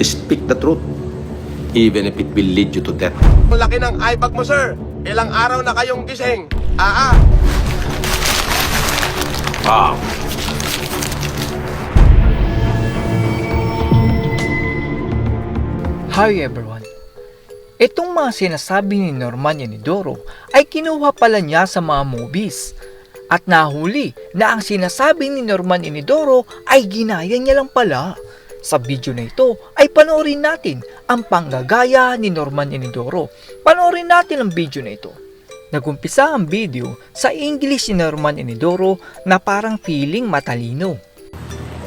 Speak the truth, even if it will lead you to death. Ang laki ng eye bag mo, sir. Ilang araw na kayong gising. Ah. Hi everyone! Itong mga sinasabi ni Norman Enidoro ay kinuha pala niya sa mga movies. At nahuli na ang sinasabi ni Norman Enidoro ay ginaya niya lang pala. Sa video na ito ay panoorin natin ang panggagaya ni Norman Enidoro. Panoorin natin ang video na ito. Nagumpisa ang video sa English ni Norman Enidoro na parang feeling matalino.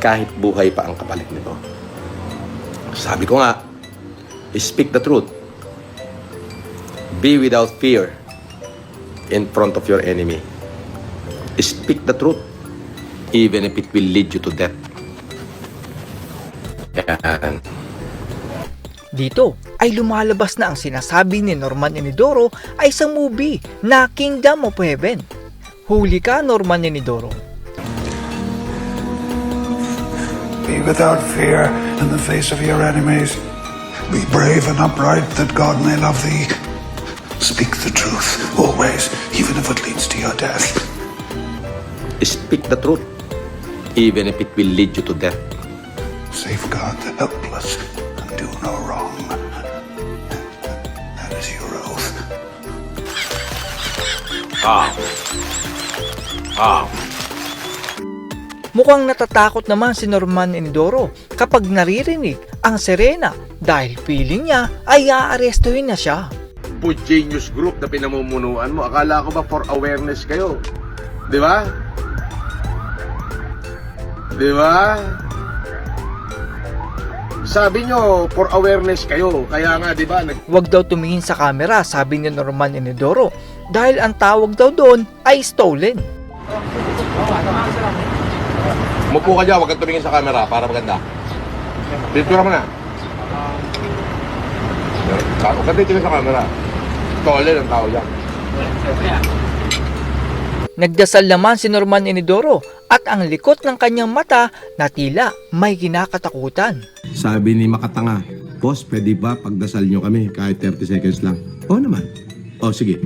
Kahit buhay pa ang kapalit nito. Sabi ko nga, speak the truth. Be without fear in front of your enemy. Speak the truth, even if it will lead you to death. Yan. Dito ay lumalabas na ang sinasabi ni Norman Enidoro ay sa movie na Kingdom of Heaven. Huli ka, Norman Enidoro. Be without fear in the face of your enemies. Be brave and upright that God may love thee. Speak the truth always, even if it leads to your death. Speak the truth, even if it will lead you to death. Safeguard the helpless and do no wrong. That is your oath. Mukhang natatakot naman si Norman Enidoro kapag naririnig ang sirena dahil feeling niya ay aarestuhin na siya. Food Genius Group na pinamumunuan mo. Akala ko ba for awareness kayo? Di ba? Di ba? Sabi nyo, for awareness kayo. Kaya nga, di ba? Huwag daw tumingin sa camera, sabi ni Norman Enidoro, dahil ang tawag daw doon ay stolen. Mupo ka dyan, huwag kang tumingin sa camera para maganda. Picture mo na. Huwag kang titingin sa camera. Stolen ang tao dyan. Nagdasal naman si Norman Enidoro at ang likot ng kanyang mata na tila may kinakatakutan. Sabi ni Makatanga, Boss, pwede ba pagdasal nyo kami kahit 30 seconds lang? Oo naman. O, sige.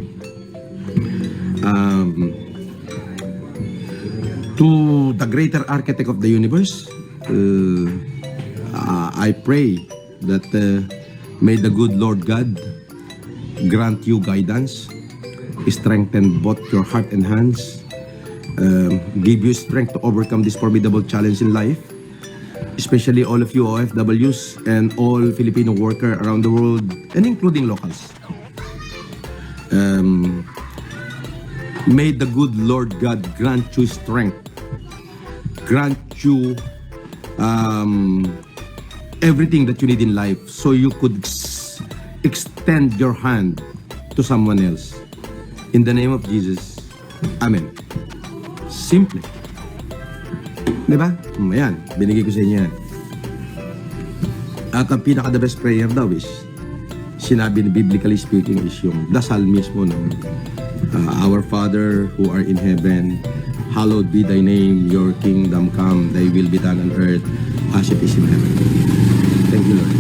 To the greater architect of the universe, I pray that may the good Lord God grant you guidance, strengthen both your heart and hands, give you strength to overcome this formidable challenge in life, especially all of you OFWs and all Filipino workers around the world, and including locals. May the good Lord God grant you strength, grant you everything that you need in life so you could extend your hand to someone else. In the name of Jesus, Amen. Simple. Diba? Ayan, binigay ko sa inyo yan. At ang pinaka-the best prayer daw is, sinabi ni biblically speaking is yung dasal mismo ng Our Father who are in heaven, hallowed be thy name, your kingdom come, thy will be done on earth as it is in heaven. Thank you, Lord.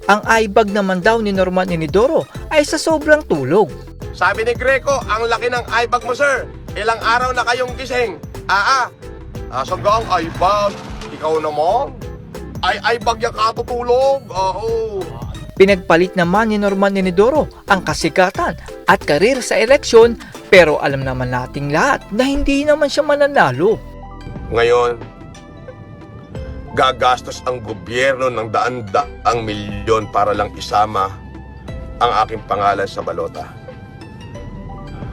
Ang eyebag naman daw ni Norman Enidoro ay sa sobrang tulog. Sabi ni Greco, ang laki ng eye bag mo, sir. Ilang araw na kayong gising. Asan ka ang eye bag? Ikaw naman. Eye bag yung katutulog. Oo. Pinagpalit naman ni Norman Enidoro ang kasikatan at karir sa eleksyon, pero alam naman nating lahat na hindi naman siya mananalo. Ngayon, gagastos ang gobyerno ng daan-daang milyon para lang isama ang aking pangalan sa balota.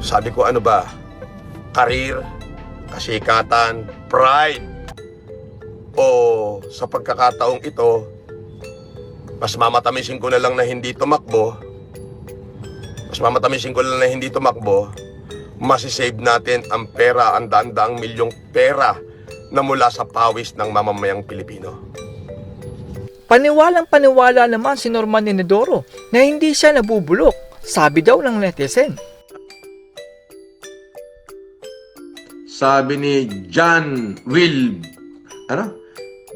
Sabi ko, ano ba? Karir, kasikatan, pride. O sa pagkakataong ito, mas mamatamisin ko na lang na hindi tumakbo. Masisave natin ang pera, ang daan-daang milyong pera na mula sa pawis ng mamamayang Pilipino. Paniwalang-paniwala naman si Norman Enidoro na hindi siya nabubulok, sabi daw ng netizen. Sabi ni John Will,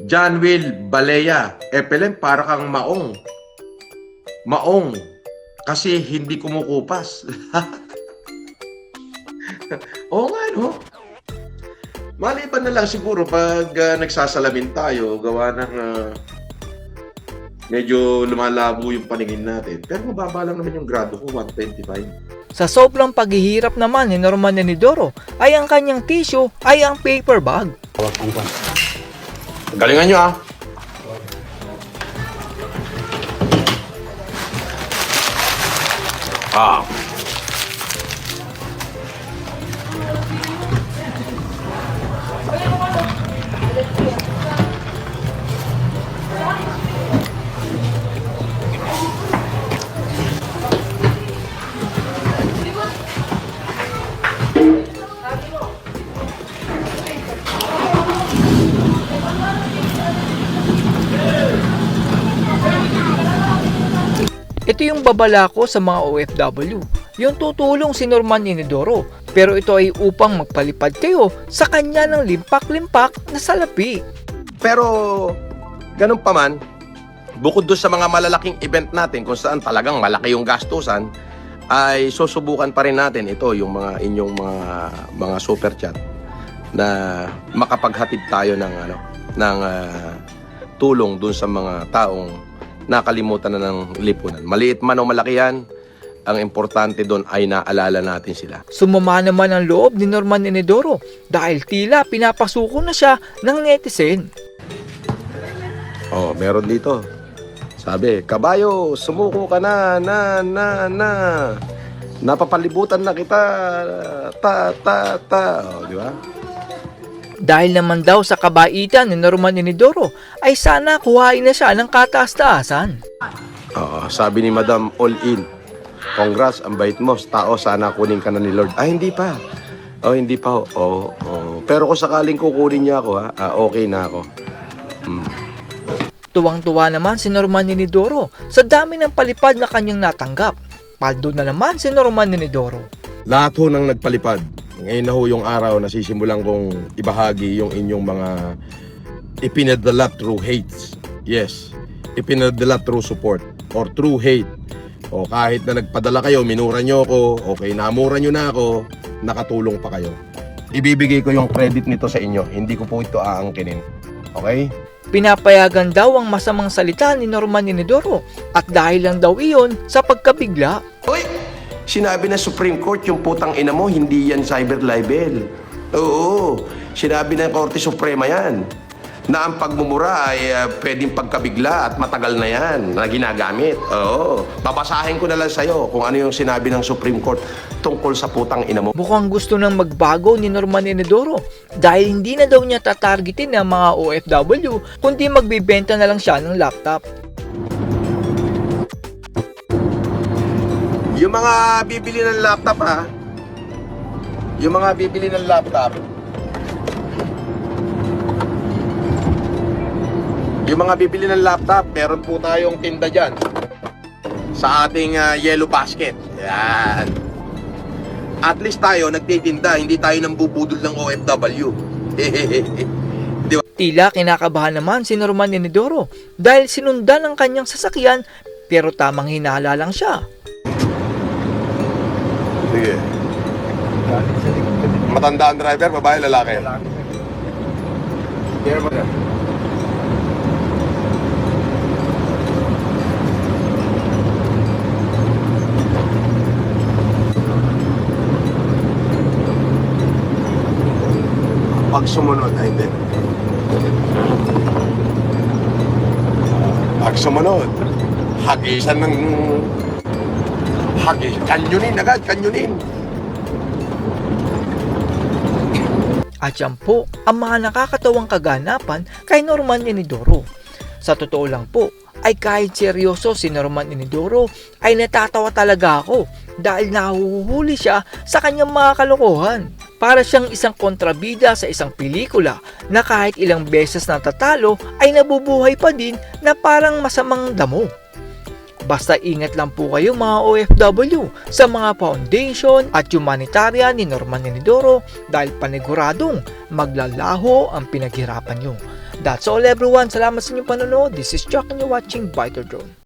John Will Balea, Epelem, para kang maong. Maong. Kasi hindi kumukupas. Oo nga, no? Maliban na lang siguro pag nagsasalamin tayo, gawa ng medyo lumalabo yung paningin natin. Pero mababa lang naman yung grado ko, 125. Sa sobrang paghihirap naman ni Norman Enidoro ay ang kanyang tissue ay ang paper bag. Galingan nyo, ah. Ah. Ito yung babala ko sa mga OFW, yung tutulong si Norman Enidoro, pero ito ay upang magpalipad kayo sa kanya ng limpak-limpak na salapi. Pero, ganun pa man, bukod doon sa mga malalaking event natin kung saan talagang malaki yung gastusan, ay susubukan pa rin natin ito, yung mga inyong mga super chat na makapaghatid tayo ng tulong doon sa mga taong nakalimutan na ng lipunan. Maliit man o malaki yan, ang importante doon ay naalala natin sila. Sumama naman ang loob ni Norman Enidoro dahil tila pinapasuko na siya ng netizen. Oh, meron dito. Sabi, kabayo, sumuko ka na. Napapalibutan na kita. Oh, di ba? Dahil naman daw sa kabaitan ni Norman Enidoro ay sana kuhain na siya ng kataas-taasan. Oo, sabi ni Madam All In, congrats, ang bait mo. Tao, sana kunin ka na ni Lord. Ah, hindi pa. Oh, hindi pa. Oh. Pero kung sakaling kukunin niya ako, okay na ako. Tuwang-tuwa naman si Norman Enidoro sa dami ng palipad na kanyang natanggap. Paldo na naman si Norman Enidoro. Lahat ho nang nagpalipad. Ngayon na ho yung araw na sisimulan kong ibahagi yung inyong mga ipinadala through hates. Yes, ipinadala through support or through hate. O kahit na nagpadala kayo, minura nyo ako, okay, namura nyo na ako, nakatulong pa kayo. Ibibigay ko yung credit nito sa inyo. Hindi ko po ito aangkinin. Okay? Pinapayagan daw ang masamang salita ni Norman Enidoro at dahil lang daw iyon sa pagkabigla. Uy! Sinabi na Supreme Court, yung putang ina mo, hindi yan cyber libel. Oo, sinabi ng Korte Suprema yan. Na ang pagmumura ay pwedeng pagkabigla at matagal na yan na ginagamit. Oo, babasahin ko na lang sa'yo kung ano yung sinabi ng Supreme Court tungkol sa putang ina mo. Mukhang gusto nang magbago ni Norman Enidoro dahil hindi na daw niya tatargetin ng mga OFW kundi magbibenta na lang siya ng laptop. Yung mga bibili ng laptop yung mga bibili ng laptop, meron po tayong tinda dyan sa ating yellow basket. Yan. At least tayo nagtitinda, hindi tayo nang bubudol ng OFW. Di ba? Tila kinakabahan naman si Norman Enidoro dahil sinundan ang kanyang sasakyan pero tamang hinala lang siya. Sige. Matanda ang driver, babae, lalaki? Lalaki. Pag sumunod, ay hindi. Pag sumunod, hagisan ng... Kanyunin agad, kanyunin. At yan po ang mga nakakatawang kaganapan kay Norman Enidoro. Sa totoo lang po, ay kahit seryoso si Norman Enidoro ay natatawa talaga ako dahil nahuhuli siya sa kanyang mga kalokohan. Para siyang isang kontrabida sa isang pelikula na kahit ilang beses natatalo ay nabubuhay pa din na parang masamang damo. Basta ingat lang po kayo mga OFW sa mga foundation at humanitarian ni Norman Enidoro dahil paniguradong maglalaho ang pinaghirapan nyo. That's all everyone. Salamat sa inyong panonood. This is Chuck and you're watching Biter Drone.